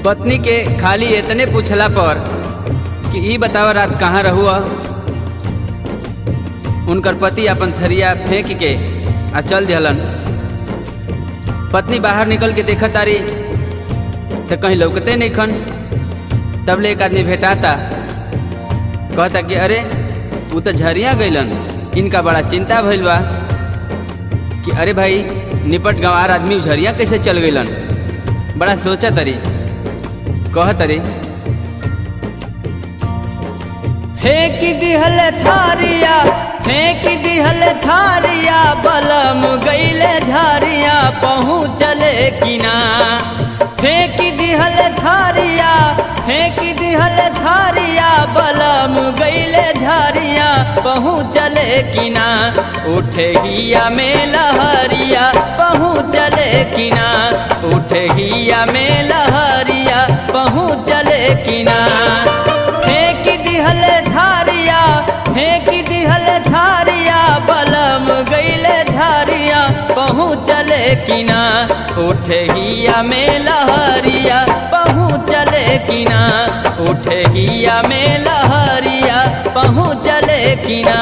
पत्नी के खाली इतने पूछला पर कि ई बतावा रात कहाँ रहुआ, उनकर पति अपन थरिया फेंक के आ चल दिहलन। पत्नी बाहर निकल के देखा तारी तो कहीं लौकते नहीं खन। तब ले एक आदमी भेटाता, कहता कि अरे वो तो झरिया गईलन, इनका बड़ा चिंता भइल बा कि अरे भाई निपट गंवार आदमी झरिया कैसे चल गईलन। बड़ा सोचा तरी, कह तरी फेंक दिहल थारिया, फेंक दिहल थारिया, बलम गईले झारिया पहुँचले किना। फेंक दिहल थारिया, फेंक दिहल थारिया, बलम गईले झारिया पहुँचले किना। उठे हिया में लहरिया पहुँचले किना, उठे हिया में लहरिया पहुँचले किना। फेंक दिहल थारिया, फेंक दिहल थारिया, बलम गईले झारिया पहुँचले किना। उठे हिया में लहरिया पहुँचले किना, उठे हिया में लहरिया पहुँचले किना।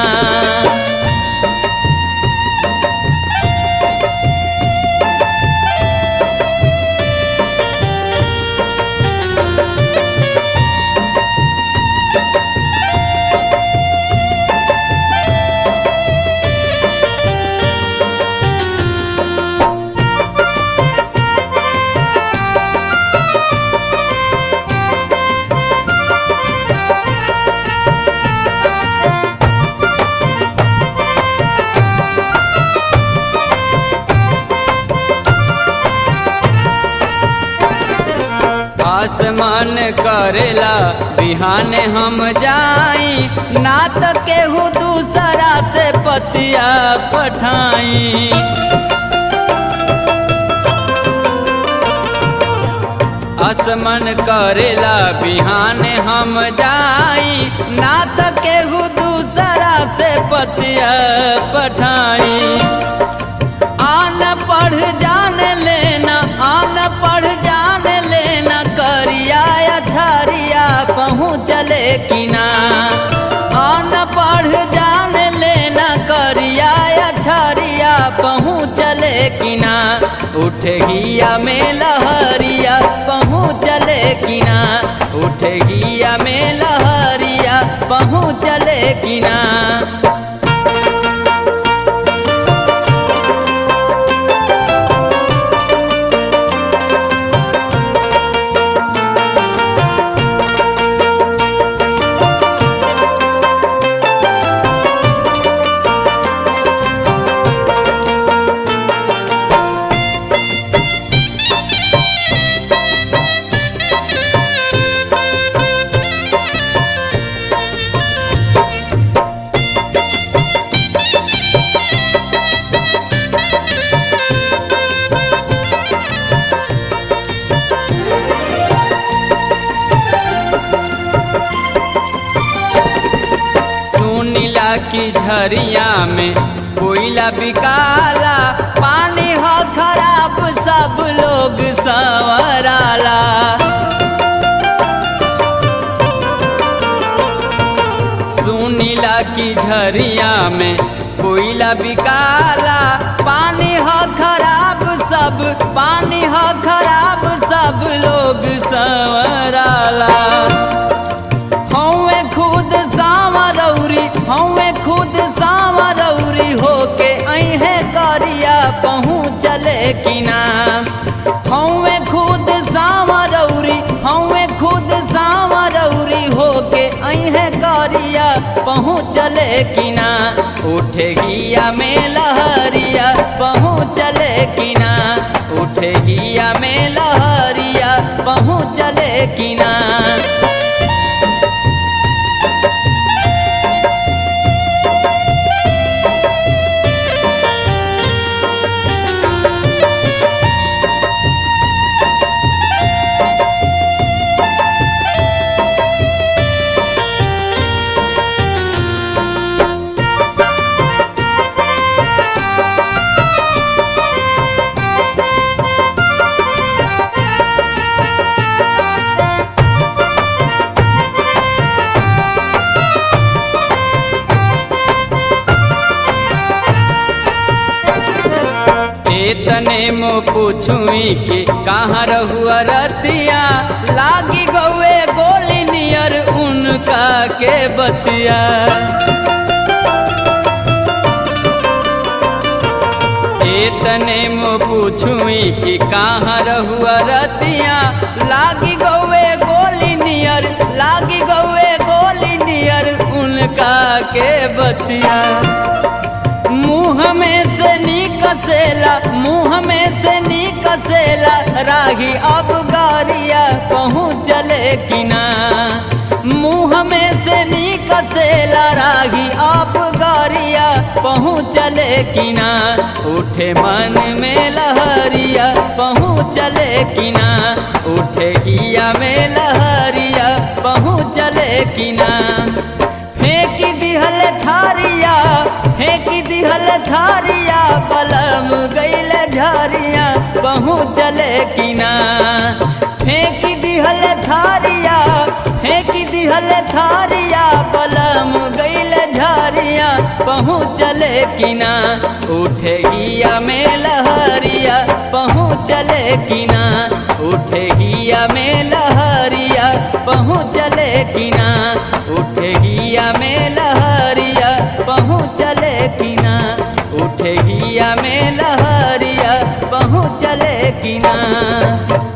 आसमान करेला बिहाने हम जाई, ना तो केहू दूसरा से पतिया पठाई। आसमान करेला बिहाने हम जाई, ना तो केहू दूसरा से पतिया पठाई। आन पढ़ जान लेना, आन पढ़ जान लेना, करिया अठारिया पहुँचले किना। आन पढ़ जान लेना, करिया अठारिया पहुँचले किना। उठे हिया में लहरिया पहुँचले किना, उठे हिया में लहरिया पहुँचले किना। की झरिया में कोयला बिकाला, पानी हो खराब सब लोग संवराला। सुनीला की झरिया में कोयला बिकाला, पानी हो खराब सब, पानी हो खराब सब लोग संवराला। हमें खुद सांवरौरी, हमें खुद सांवरौरी होके अहे करिया पहुँचले किना। हमें खुद सांवरौरी, हमें खुद सांवरौरी होके अहे करिया पहुँचले किना। उठे हिया में लहरिया पहुँचले किना, उठे हिया में लहरिया पहुँचले किना। तने मो पूछुई कि कहाँ रहुआ रतिया, लागी गौए गोली नियर उनका के बतिया। तने मो पूछुई कि कहाँ रहुआ रतिया, लागी गौए गोली नियर, लागी गौए गोली नियर उनका के बतिया। मुँह में से निकसेला, मुँह में से निकसेला राही अब गारिया पहुँचले कि ना। मुँह में से निकसेला राही अब गारिया पहुँचले कि ना। उठे मन में लहरिया पहुँचले कि ना, उठे हिया में लहरिया पहुँचले कि ना। फेंकी दिहल थारिया, फेंकी दिहल थारिया, बलम गईल झारिया पहुँचले कि ना। फेंकी दिहल थारिया, फेंकी दिहल थारिया, बलम गईल झारिया पहुँचले कि ना। उठे हिया में लहरिया पहुँचले कि ना, उठे हिया में लहरिया पहुँचले कि ना, उठे हिया में लहरिया पहुँचले कि ना, उठे हिया में लहरिया पहुँचले कि ना।